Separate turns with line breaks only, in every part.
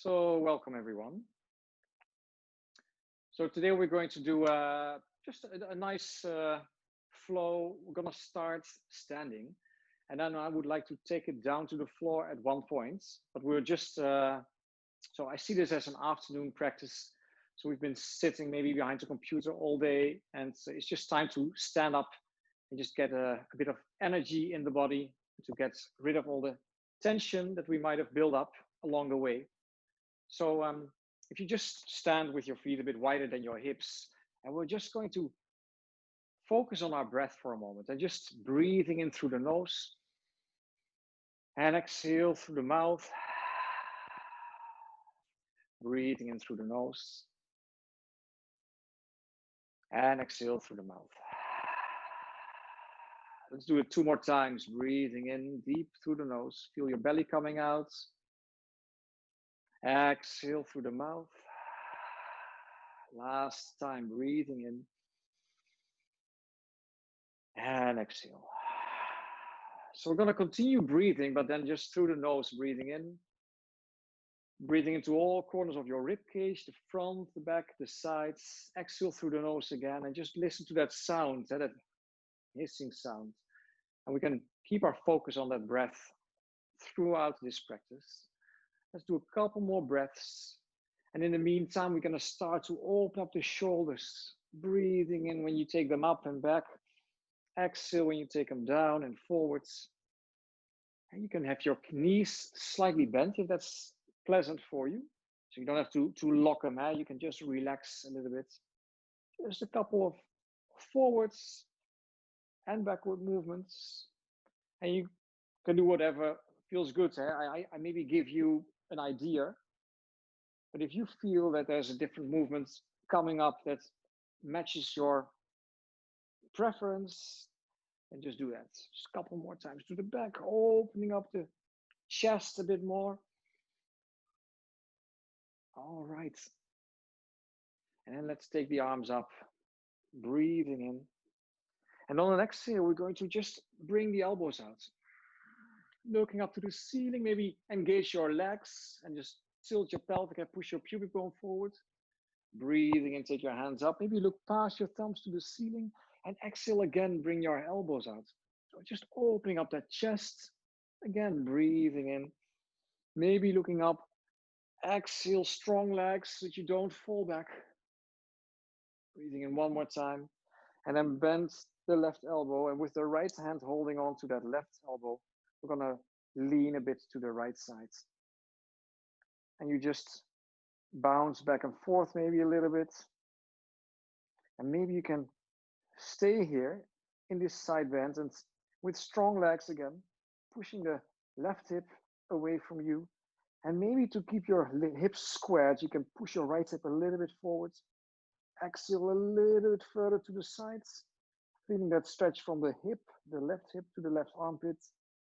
So welcome everyone. So today we're going to do just a nice flow. We're gonna start standing, and then I would like to take it down to the floor at one point. But we're just so I see this as an afternoon practice. So we've been sitting maybe behind the computer all day, and so it's just time to stand up and just get a bit of energy in the body to get rid of all the tension that we might have built up along the way. So if you just stand with your feet a bit wider than your hips, and we're just going to focus on our breath for a moment and just breathing in through the nose and exhale through the mouth, breathing in through the nose and exhale through the mouth. Let's do it two more times, breathing in deep through the nose. Feel your belly coming out. Exhale through the mouth. Last time, breathing in and exhale. So we're going to continue breathing, but then just through the nose, breathing in, breathing into all corners of your rib cage, the front, the back, the sides. Exhale through the nose again, and just listen to that sound, that hissing sound. And we can keep our focus on that breath throughout this practice. Let's do a couple more breaths. And in the meantime, we're going to start to open up the shoulders, breathing in when you take them up and back. Exhale when you take them down and forwards. And you can have your knees slightly bent if that's pleasant for you. So you don't have to lock them. You can just relax a little bit. Just a couple of forwards and backward movements. And you can do whatever feels good. I maybe give you an idea. But if you feel that there's a different movement coming up that matches your preference, and just do that. Just a couple more times to the back, opening up the chest a bit more. All right. And then let's take the arms up, breathing in. And on the exhale, we're going to just bring the elbows out. Looking up to the ceiling, maybe engage your legs and just tilt your pelvic and push your pubic bone forward. Breathing in, take your hands up. Maybe look past your thumbs to the ceiling and exhale again, bring your elbows out. So just opening up that chest. Again, breathing in. Maybe looking up. Exhale, strong legs so that you don't fall back. Breathing in one more time. And then bend the left elbow. And with the right hand holding on to that left elbow, we're going to lean a bit to the right side. And you just bounce back and forth maybe a little bit. And maybe you can stay here in this side bend and with strong legs again, pushing the left hip away from you. And maybe to keep your hips squared, you can push your right hip a little bit forward. Exhale a little bit further to the sides. Feeling that stretch from the hip, the left hip to the left armpit,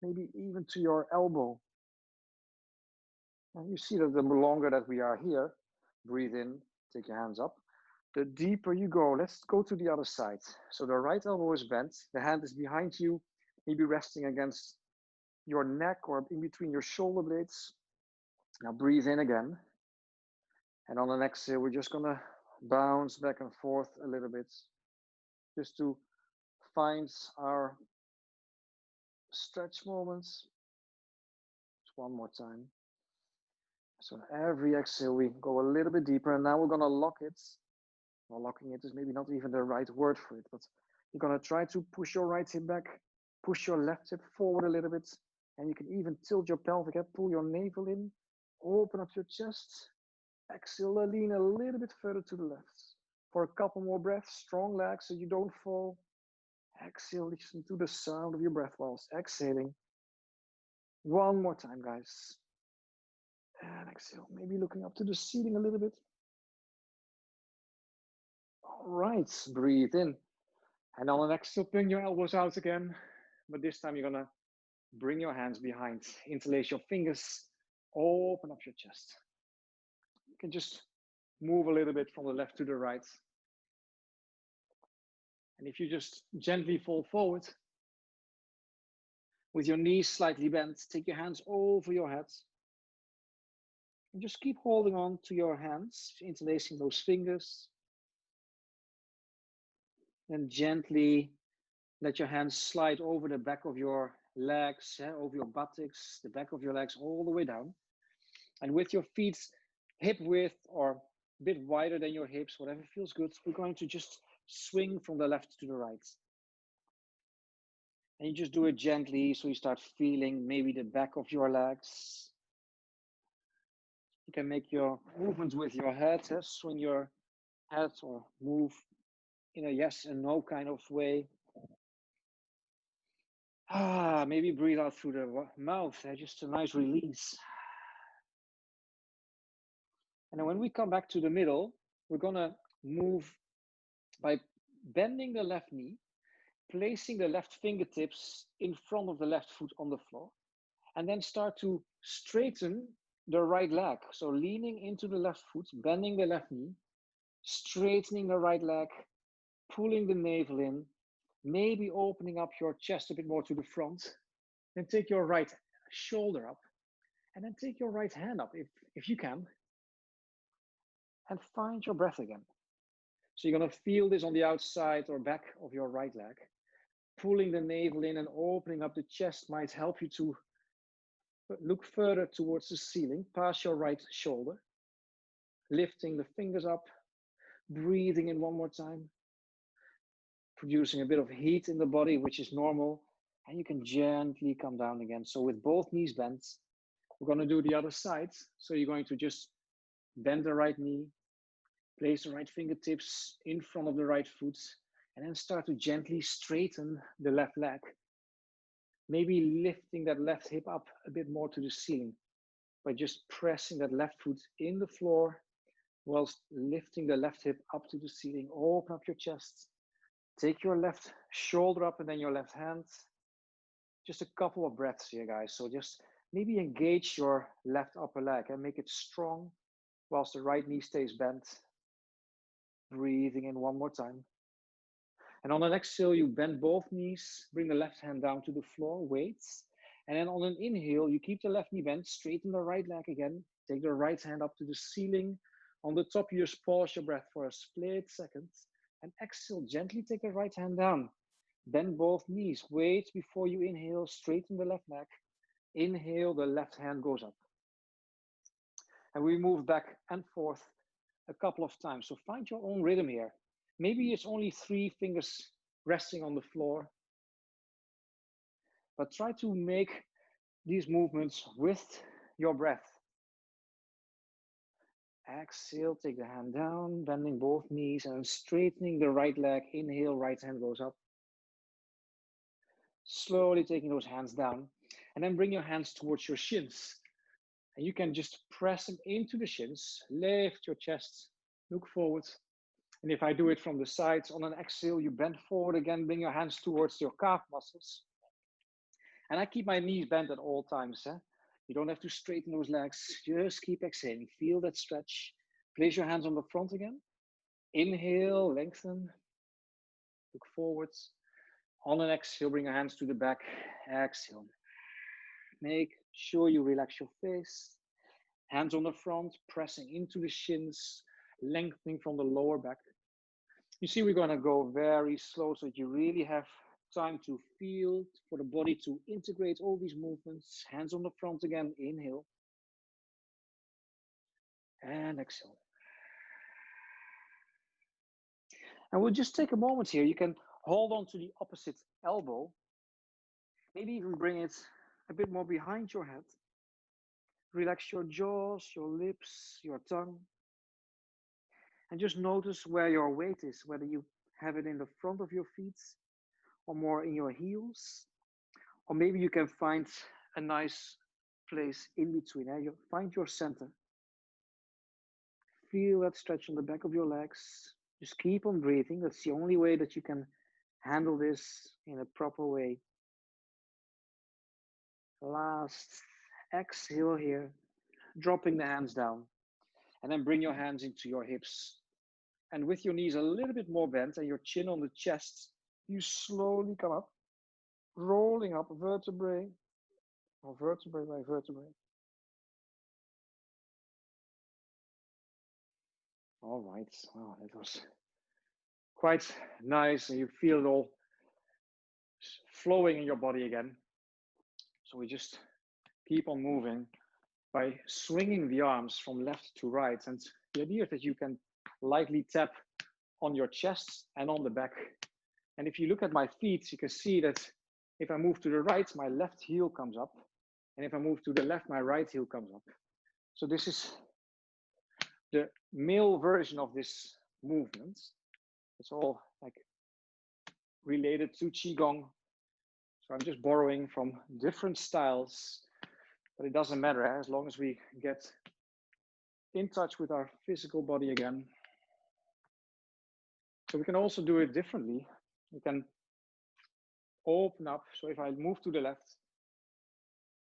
maybe even to your elbow. And you see that the longer that we are here, breathe in, take your hands up. The deeper you go, let's go to the other side. So the right elbow is bent, the hand is behind you, maybe resting against your neck or in between your shoulder blades. Now breathe in again. And on the exhale, we're just gonna bounce back and forth a little bit, just to find our stretch moments. Just one more time. So every exhale, we go a little bit deeper, and now we're gonna lock it. Well, locking it is maybe not even the right word for it, but you're gonna try to push your right hip back, push your left hip forward a little bit, and you can even tilt your pelvic up, pull your navel in, open up your chest, exhale, lean a little bit further to the left. For a couple more breaths, strong legs so you don't fall. Exhale, listen to the sound of your breath whilst exhaling. One more time, guys. And exhale, maybe looking up to the ceiling a little bit. All right, breathe in. And on the exhale, bring your elbows out again. But this time you're gonna bring your hands behind, interlace your fingers, open up your chest. You can just move a little bit from the left to the right. And if you just gently fall forward, with your knees slightly bent, take your hands over your head. And just keep holding on to your hands, interlacing those fingers. And gently let your hands slide over the back of your legs, over your buttocks, the back of your legs, all the way down. And with your feet hip width or a bit wider than your hips, whatever feels good, we're going to just swing from the left to the right. And you just do it gently, so you start feeling maybe the back of your legs. You can make your movements with your head, swing your head or move in a yes and no kind of way. Maybe breathe out through the mouth, just a nice release. And then when we come back to the middle, we're gonna move by bending the left knee, placing the left fingertips in front of the left foot on the floor, and then start to straighten the right leg. So leaning into the left foot, bending the left knee, straightening the right leg, pulling the navel in, maybe opening up your chest a bit more to the front. Then take your right shoulder up, and then take your right hand up if you can, and find your breath again. So you're gonna feel this on the outside or back of your right leg. Pulling the navel in and opening up the chest might help you to look further towards the ceiling, past your right shoulder. Lifting the fingers up, breathing in one more time. Producing a bit of heat in the body, which is normal. And you can gently come down again. So with both knees bent, we're gonna do the other side. So you're going to just bend the right knee, place the right fingertips in front of the right foot, and then start to gently straighten the left leg. Maybe lifting that left hip up a bit more to the ceiling by just pressing that left foot in the floor whilst lifting the left hip up to the ceiling. Open up your chest. Take your left shoulder up and then your left hand. Just a couple of breaths here, guys. So just maybe engage your left upper leg and make it strong whilst the right knee stays bent. Breathing in one more time. And on an exhale, you bend both knees, bring the left hand down to the floor, weights. And then on an inhale, you keep the left knee bent, straighten the right leg again, take the right hand up to the ceiling. On the top, you just pause your breath for a split second and exhale, gently take the right hand down. Bend both knees, wait before you inhale, straighten the left leg. Inhale, the left hand goes up. And we move back and forth a couple of times. So find your own rhythm here. Maybe it's only 3 fingers resting on the floor, but try to make these movements with your breath. Exhale, take the hand down, bending both knees and straightening the right leg. Inhale, right hand goes up. Slowly taking those hands down, and then bring your hands towards your shins. And you can just press them into the shins, lift your chest, look forward. And if I do it from the sides, on an exhale, you bend forward again, bring your hands towards your calf muscles. And I keep my knees bent at all times. You don't have to straighten those legs, just keep exhaling. Feel that stretch. Place your hands on the front again. Inhale, lengthen, look forwards. On an exhale, bring your hands to the back, exhale. Make sure you relax your face. Hands on the front, pressing into the shins, lengthening from the lower back. You see, we're gonna go very slow so that you really have time to feel, for the body to integrate all these movements. Hands on the front again, inhale. And exhale. And we'll just take a moment here. You can hold on to the opposite elbow. Maybe even bring it a bit more behind your head. Relax your jaws, your lips, your tongue. And just notice where your weight is, whether you have it in the front of your feet or more in your heels. Or maybe you can find a nice place in between. Find your center. Feel that stretch on the back of your legs. Just keep on breathing. That's the only way that you can handle this in a proper way. Last exhale here, dropping the hands down. And then bring your hands into your hips. And with your knees a little bit more bent and your chin on the chest, you slowly come up, rolling up vertebrae or vertebrae by vertebrae. All right. Oh, that was quite nice, and you feel it all flowing in your body again. So we just keep on moving by swinging the arms from left to right. And the idea is that you can lightly tap on your chest and on the back. And if you look at my feet, you can see that if I move to the right, my left heel comes up. And if I move to the left, my right heel comes up. So this is the male version of this movement. It's all like related to Qi Gong. So I'm just borrowing from different styles, but it doesn't matter as long as we get in touch with our physical body again. So we can also do it differently. We can open up. So if I move to the left,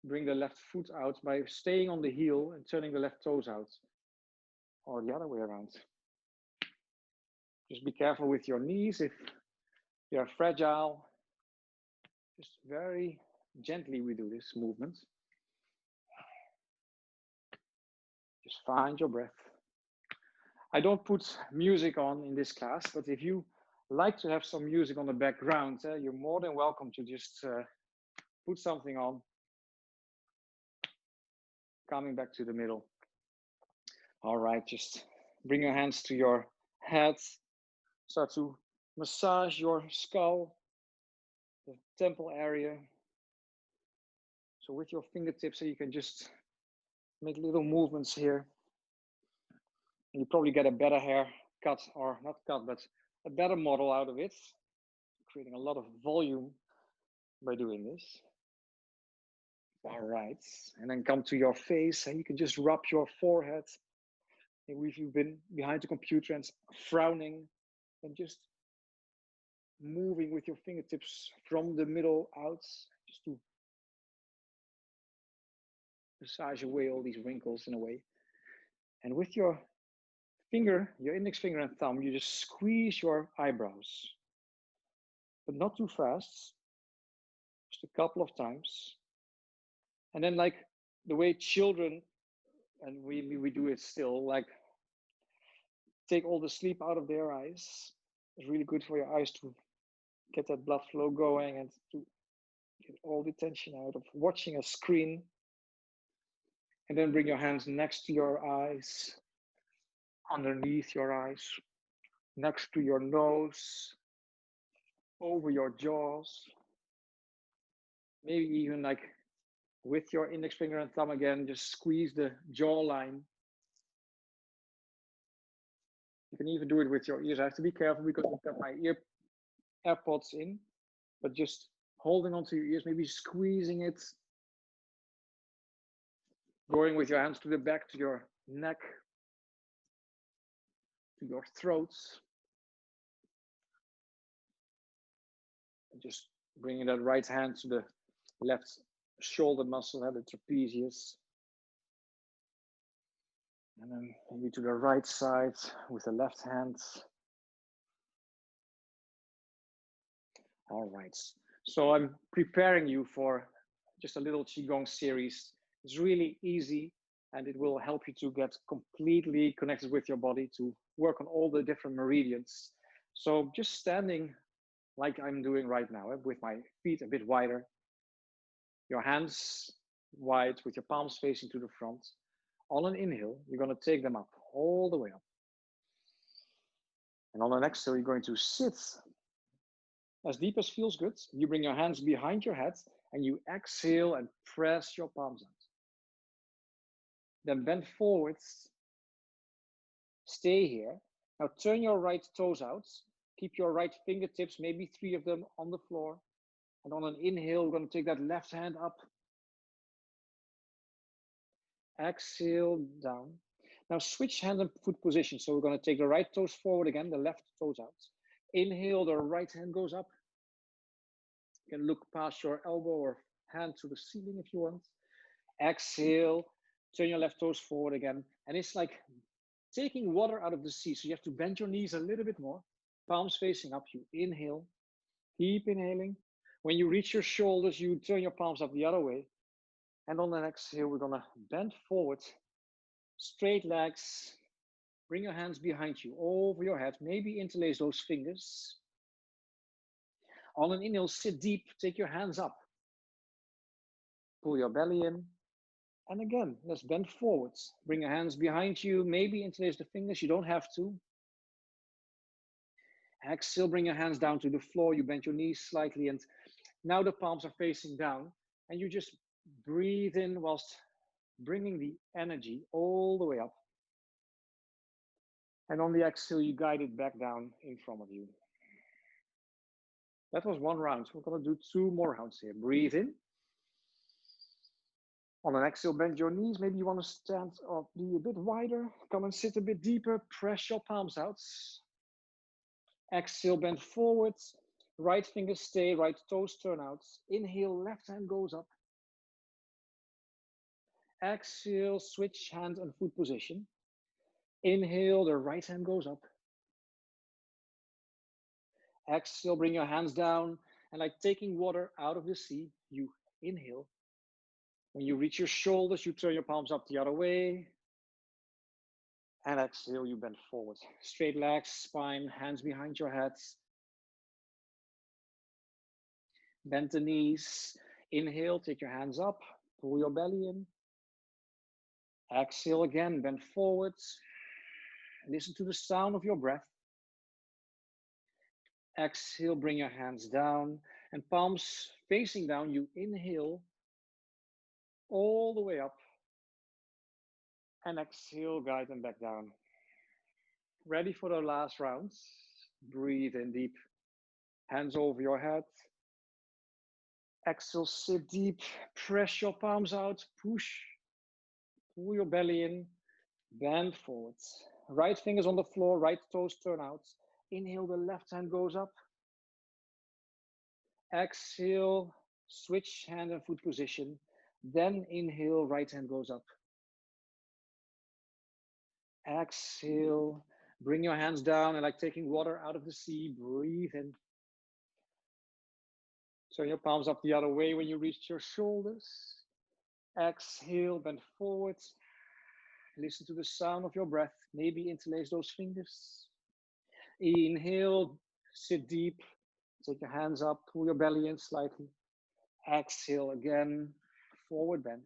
bring the left foot out by staying on the heel and turning the left toes out, or the other way around. Just be careful with your knees if they are fragile. Just very gently we do this movement. Just find your breath. I don't put music on in this class, but if you like to have some music on the background, you're more than welcome to just put something on. Coming back to the middle. All right, just bring your hands to your head. Start to massage your skull, the temple area. So with your fingertips, you can just make little movements here. And you probably get a better haircut, or not cut, but a better model out of it, creating a lot of volume by doing this. All right, and then come to your face, and you can just rub your forehead. Maybe if you've been behind the computer and frowning, and just moving with your fingertips from the middle out, just to massage away all these wrinkles in a way. And with your finger, your index finger and thumb, you just squeeze your eyebrows, but not too fast, just a couple of times. And then like the way children, and we do it still, like take all the sleep out of their eyes. It's really good for your eyes to get that blood flow going and to get all the tension out of watching a screen. And then bring your hands next to your eyes, underneath your eyes, next to your nose, over your jaws. Maybe even like with your index finger and thumb again, just squeeze the jawline. You can even do it with your ears. I have to be careful because I've got my AirPods in, but just holding onto your ears, maybe squeezing it, going with your hands to the back, to your neck, to your throat. And just bringing that right hand to the left shoulder muscle, the trapezius. And then maybe to the right side with the left hand. All right. So I'm preparing you for just a little Qigong series. It's really easy and it will help you to get completely connected with your body, to work on all the different meridians. So just standing like I'm doing right now, with my feet a bit wider, your hands wide with your palms facing to the front. On an inhale, you're going to take them up, all the way up. And on the exhale, you're going to sit as deep as feels good. You bring your hands behind your head and you exhale and press your palms out. Then bend forwards, stay here. Now turn your right toes out. Keep your right fingertips, maybe 3 of them on the floor. And on an inhale, we're going to take that left hand up. Exhale down. Now switch hand and foot position. So we're going to take the right toes forward again, the left toes out. Inhale, the right hand goes up. You can look past your elbow or hand to the ceiling if you want. Exhale, turn your left toes forward again. And it's like taking water out of the sea. So you have to bend your knees a little bit more. Palms facing up, you inhale. Keep inhaling. When you reach your shoulders, you turn your palms up the other way. And on the exhale, we're going to bend forward, straight legs, Bring your hands behind you, over your head. Maybe interlace those fingers. On an inhale, sit deep. Take your hands up. Pull your belly in. And again, let's bend forwards. Bring your hands behind you. Maybe interlace the fingers. You don't have to. Exhale, bring your hands down to the floor. You bend your knees slightly. And now the palms are facing down. And you just breathe in whilst bringing the energy all the way up. And on the exhale, you guide it back down in front of you. That was one round. We're going to do 2 more rounds here. Breathe in. On an exhale, bend your knees. Maybe you want to stand up, be a bit wider. Come and sit a bit deeper. Press your palms out. Exhale, bend forwards. Right fingers stay, right toes turn out. Inhale, left hand goes up. Exhale, switch hand and foot position. Inhale, the right hand goes up. Exhale, bring your hands down. And like taking water out of the sea, you inhale. When you reach your shoulders, you turn your palms up the other way. And exhale, you bend forward. Straight legs, spine, hands behind your head. Bend the knees. Inhale, take your hands up. Pull your belly in. Exhale again, bend forwards. Listen to the sound of your breath. Exhale, bring your hands down. And palms facing down, you inhale all the way up. And exhale, guide them back down. Ready for the last round. Breathe in deep. Hands over your head. Exhale, sit deep. Press your palms out. Push. Pull your belly in. Bend forwards. Right fingers on the floor. Right toes turn out. Inhale, the left hand goes up. Exhale, switch hand and foot position. Then inhale, right hand goes up. Exhale, bring your hands down and like taking water out of the sea, breathe in. Turn your palms up the other way when you reach your shoulders. Exhale, bend forwards. Listen to the sound of your breath. Maybe interlace those fingers. Inhale, sit deep. Take your hands up, pull your belly in slightly. Exhale again, forward bend.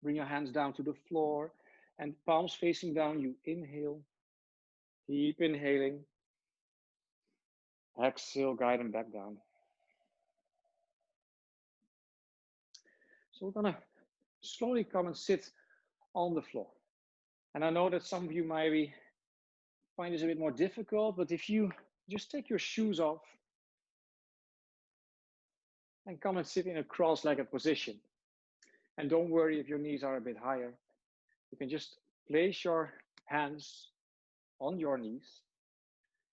Bring your hands down to the floor and palms facing down. You inhale, keep inhaling. Exhale, guide them back down. So we're gonna slowly come and sit on the floor. And I know that some of you might find this a bit more difficult, but if you just take your shoes off and come and sit in a cross-legged position. And don't worry if your knees are a bit higher. You can just place your hands on your knees.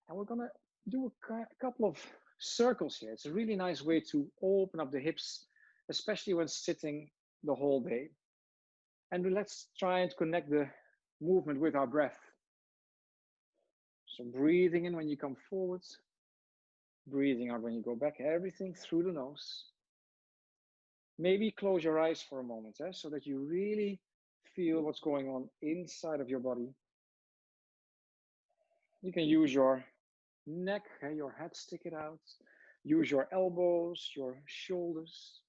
And we're gonna do a couple of circles here. It's a really nice way to open up the hips, especially when sitting the whole day. And let's try and connect the movement with our breath. So breathing in when you come forwards, breathing out when you go back, everything through the nose. Maybe close your eyes for a moment, so that you really feel what's going on inside of your body. You can use your neck, your head, stick it out. Use your elbows, your shoulders.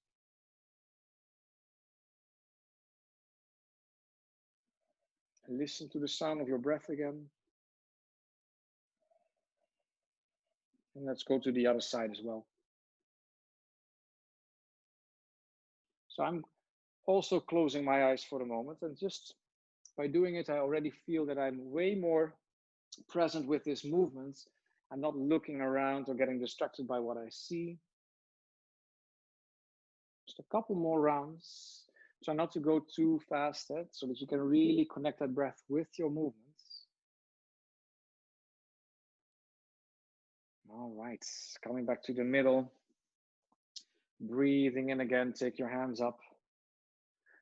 Listen to the sound of your breath again. And let's go to the other side as well. So I'm also closing my eyes for a moment, and just by doing it, I already feel that I'm way more present with this movement. I'm not looking around or getting distracted by what I see. Just a couple more rounds. Try not to go too fast, so that you can really connect that breath with your movements. All right, coming back to the middle. Breathing in again, take your hands up.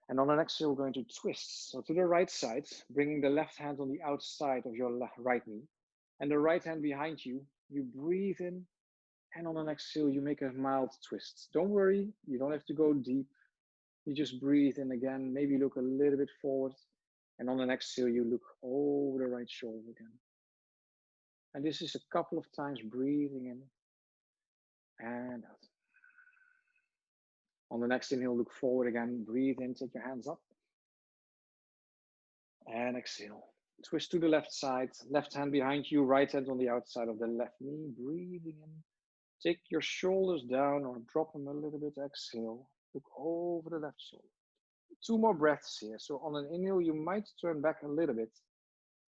And on the next exhale, we're going to twist. So to the right side, bringing the left hand on the outside of your right knee. And the right hand behind you. You breathe in. And on the next exhale, you make a mild twist. Don't worry, you don't have to go deep. You just breathe in again. Maybe look a little bit forward. And on the exhale, you look over the right shoulder again. And this is a couple of times breathing in and out. On the next inhale, look forward again. Breathe in, take your hands up. And exhale. Twist to the left side, left hand behind you, right hand on the outside of the left knee. Breathing in. Take your shoulders down or drop them a little bit. Exhale. Look over the left shoulder. 2 more breaths here. So on an inhale, you might turn back a little bit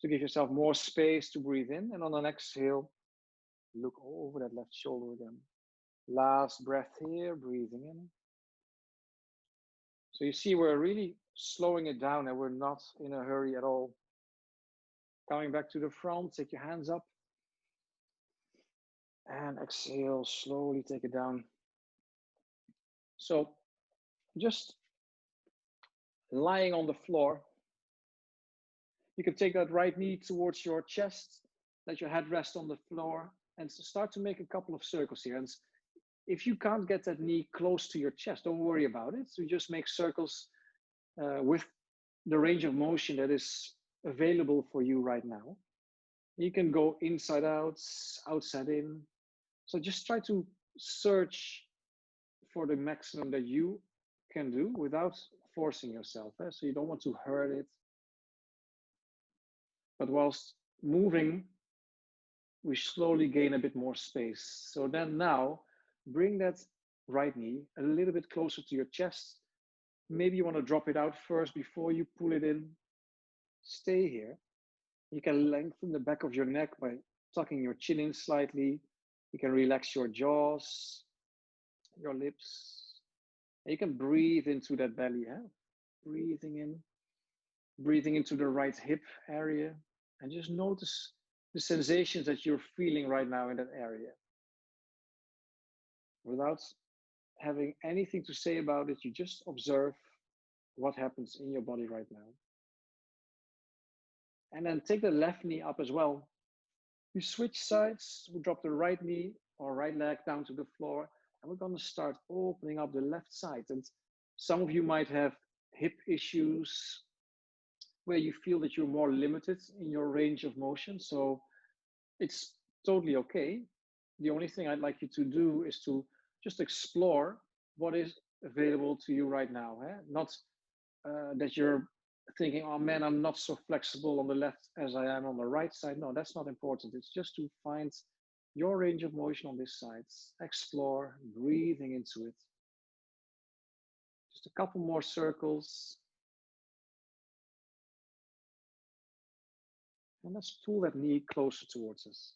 to give yourself more space to breathe in. And on an exhale, look over that left shoulder again. Last breath here, breathing in. So you see we're really slowing it down and we're not in a hurry at all. Coming back to the front, take your hands up. And exhale, slowly take it down. So just lying on the floor, you can take that right knee towards your chest, let your head rest on the floor, and start to make a couple of circles here. And if you can't get that knee close to your chest, don't worry about it. So just make circles with the range of motion that is available for you right now. You can go inside out, outside in. So just try to search for the maximum that you can do without forcing yourself. So you don't want to hurt it. But whilst moving, we slowly gain a bit more space. So then now, bring that right knee a little bit closer to your chest. Maybe you want to drop it out first before you pull it in. Stay here. You can lengthen the back of your neck by tucking your chin in slightly. You can relax your jaws, your lips. And you can breathe into that belly. Breathing in, breathing into the right hip area. And just notice the sensations that you're feeling right now in that area. Without having anything to say about it, you just observe what happens in your body right now. And then take the left knee up as well. We switch sides, we drop the right knee or right leg down to the floor, and we're going to start opening up the left side. And some of you might have hip issues where you feel that you're more limited in your range of motion. So it's totally okay. The only thing I'd like you to do is to just explore what is available to you right now. Not that you're thinking, oh man, I'm not so flexible on the left as I am on the right side. No, that's not important. It's just to find your range of motion on this side. Explore, breathing into it. Just a couple more circles. And let's pull that knee closer towards us.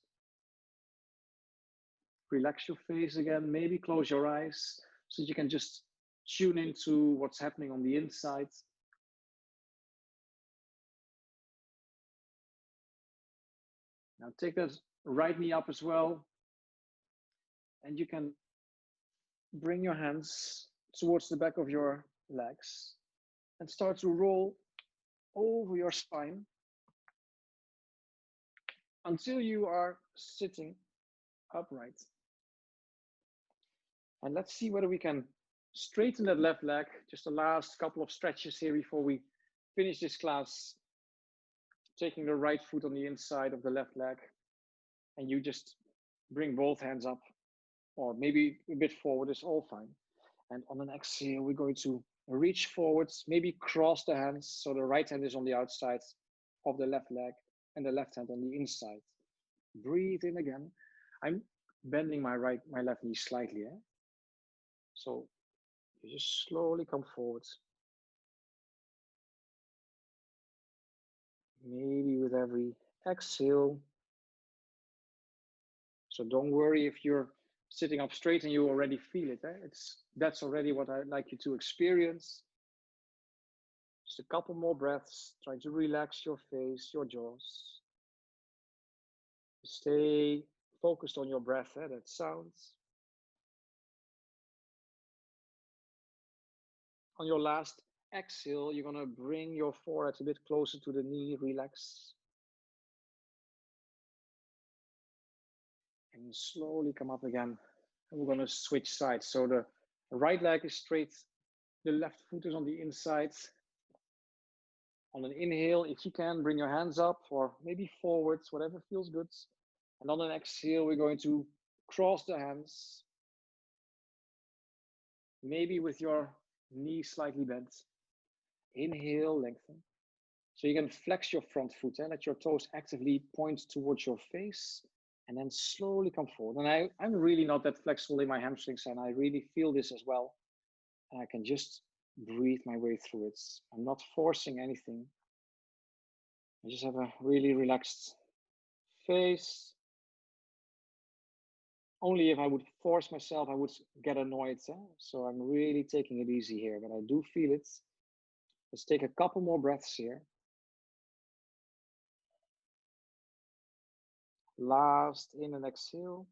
Relax your face again, maybe close your eyes so you can just tune into what's happening on the inside. Now take that right knee up as well. And you can bring your hands towards the back of your legs and start to roll over your spine until you are sitting upright. And let's see whether we can straighten that left leg. Just the last couple of stretches here before we finish this class. Taking the right foot on the inside of the left leg. And you just bring both hands up, or maybe a bit forward is all fine. And on an exhale, we're going to reach forwards, maybe cross the hands. So the right hand is on the outside of the left leg and the left hand on the inside. Breathe in again. I'm bending my left knee slightly. So you just slowly come forward. Maybe with every exhale. So don't worry if you're sitting up straight and you already feel it. That's already what I'd like you to experience. Just a couple more breaths. Try to relax your face, your jaws. Stay focused on your breath, that sounds. On your last exhale, you're going to bring your forehead a bit closer to the knee, relax. And slowly come up again. And we're going to switch sides. So the right leg is straight, the left foot is on the inside. On an inhale, if you can, bring your hands up or maybe forwards, whatever feels good. And on an exhale, we're going to cross the hands, maybe with your knees slightly bent. Inhale, lengthen. So you can flex your front foot and let your toes actively point towards your face and then slowly come forward. And I'm really not that flexible in my hamstrings and I really feel this as well. And I can just breathe my way through it. I'm not forcing anything. I just have a really relaxed face. Only if I would force myself, I would get annoyed. So I'm really taking it easy here, but I do feel it. Let's take a couple more breaths here. Last in and exhale.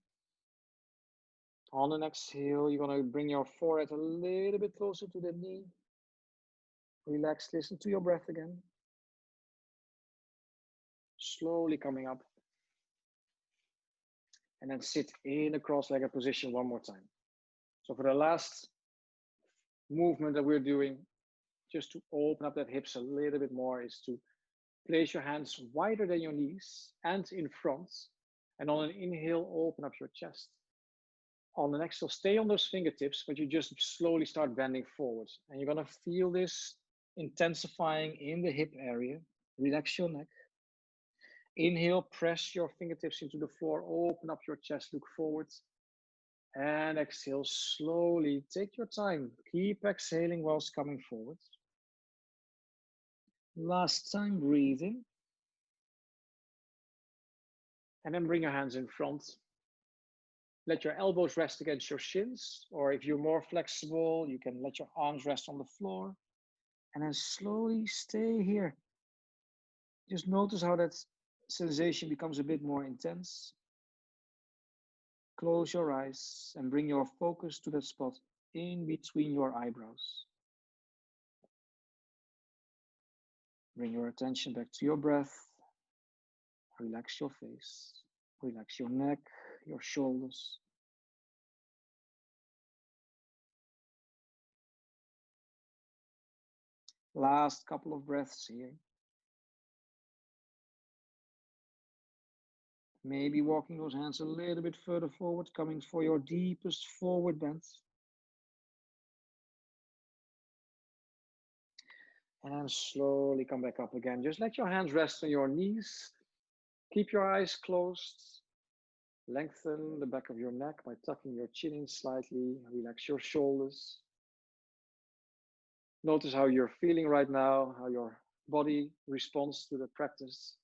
On an exhale, you're going to bring your forehead a little bit closer to the knee. Relax, listen to your breath again. Slowly coming up. And then sit in a cross-legged position one more time. So for the last movement that we're doing, just to open up that hips a little bit more, is to place your hands wider than your knees and in front. And on an inhale, open up your chest. On the exhale, stay on those fingertips, but you just slowly start bending forward. And you're going to feel this intensifying in the hip area. Relax your neck. Inhale, press your fingertips into the floor, open up your chest, look forward. And exhale, slowly, take your time. Keep exhaling whilst coming forward. Last time, breathing. And then bring your hands in front. Let your elbows rest against your shins, or if you're more flexible, you can let your arms rest on the floor. And then slowly stay here. Just notice how that sensation becomes a bit more intense. Close your eyes and bring your focus to that spot in between your eyebrows. Bring your attention back to your breath. Relax your face. Relax your neck, your shoulders. Last couple of breaths here. Maybe walking those hands a little bit further forward, coming for your deepest forward bend. And slowly come back up again. Just let your hands rest on your knees. Keep your eyes closed. Lengthen the back of your neck by tucking your chin in slightly. Relax your shoulders. Notice how you're feeling right now, how your body responds to the practice.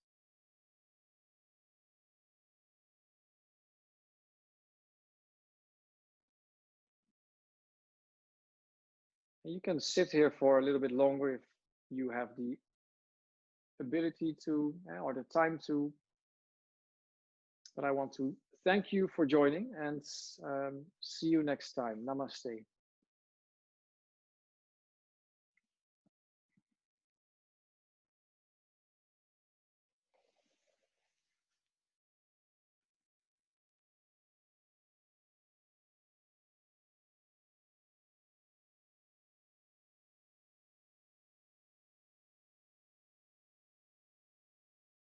And you can sit here for a little bit longer if you have the ability to or the time to. But I want to thank you for joining and see you next time. Namaste.